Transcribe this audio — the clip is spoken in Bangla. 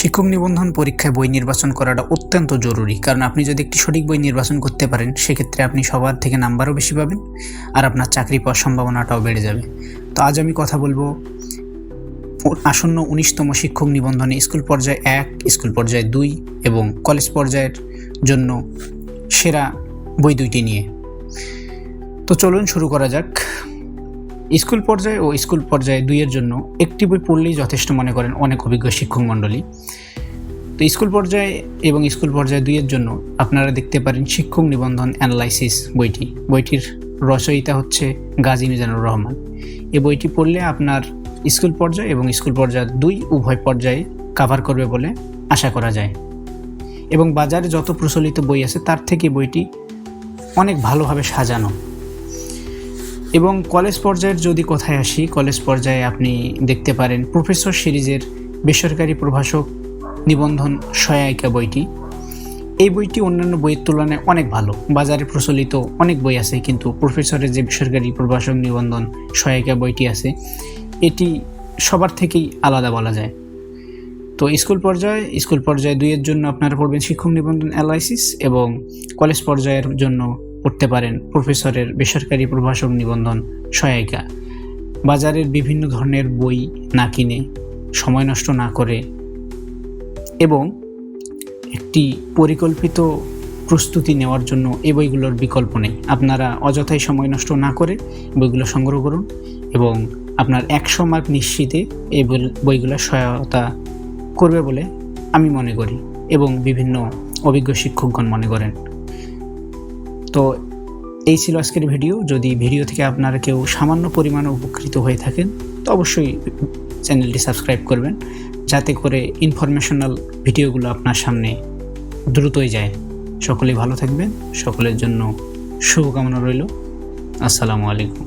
শিক্ষক নিবন্ধন পরীক্ষায় বই নির্বাচন করাটা অত্যন্ত জরুরি, কারণ আপনি যদি একটি সঠিক বই নির্বাচন করতে পারেন সেক্ষেত্রে আপনি সবার থেকে নাম্বারও বেশি পাবেন আর আপনার চাকরি পাওয়ার সম্ভাবনাটাও বেড়ে যাবে। তো আজ আমি কথা বলবো আসন্ন 19তম শিক্ষক নিবন্ধনে স্কুল পর্যায়ে 1, স্কুল পর্যায়ে 2 এবং কলেজ পর্যায়ের জন্য সেরা বই দুইটি নিয়ে। তো চলুন শুরু করা যাক। স্কুল পর্যায়ে ও স্কুল পর্যায়ে 2 এর জন্য একটি বই পড়লেই যথেষ্ট মনে করেন অনেক অভিজ্ঞ শিক্ষক মণ্ডলী। তো স্কুল পর্যায়ে এবং স্কুল পর্যায়ে 2 এর জন্য আপনারা দেখতে পারেন শিক্ষক নিবন্ধন অ্যানালাইসিস বইটির রচয়িতা হচ্ছে গাজী মিজানুর রহমান। এই বইটি পড়লে আপনার স্কুল পর্যায়ে এবং স্কুল পর্যায়ে 2 উভয় পর্যায়ে কভার করবে বলে আশা করা যায়। এবং বাজারে যত প্রচলিত বই আছে তার থেকে বইটি অনেক ভালোভাবে সাজানো। এবং কলেজ পর্যায়ের যদি কথায় আসি, কলেজ পর্যায়ে আপনি দেখতে পারেন প্রফেসর সিরিজের বেসরকারি প্রভাষক নিবন্ধন সহায়িকা বইটি। এই বইটি অন্যান্য বইয়ের তুলনায় অনেক ভালো। বাজারে প্রচলিত অনেক বই আছে, কিন্তু প্রফেসরের যে বেসরকারি প্রভাষক নিবন্ধন সহায়িকা বইটি আছে এটি সবার থেকেই আলাদা বলা যায়। তো স্কুল পর্যায়ে 2 এর জন্য আপনারা পড়বেন শিক্ষক নিবন্ধন অ্যানালাইসিস এবং কলেজ পর্যায়ের জন্য পড়তে পারেন প্রফেসরের বেসরকারি প্রভাষক নিবন্ধন সহায়িকা। বাজারের বিভিন্ন ধরনের বই না কিনে, সময় নষ্ট না করে এবং একটি পরিকল্পিত প্রস্তুতি নেওয়ার জন্য এই বইগুলোর বিকল্প নেই। আপনারা অযথাই সময় নষ্ট না করে বইগুলো সংগ্রহ করুন এবং আপনার 100 মার্ক নিশ্চিতে এই বইগুলো সহায়তা করবে বলে আমি মনে করি এবং বিভিন্ন অভিজ্ঞ শিক্ষকগণ মনে করেন। তো এই ছিল আজকের ভিডিও। যদি ভিডিও থেকে আপনারা কেউ সামান্য পরিমাণে উপকৃত হয়ে থাকেন তো অবশ্যই চ্যানেলটি সাবস্ক্রাইব করবেন, যাতে করে ইনফরমেশনাল ভিডিওগুলো আপনার সামনে দ্রুতই যায়। সকলেই ভালো থাকবেন, সকলের জন্য শুভকামনা রইল। আসসালামু আলাইকুম।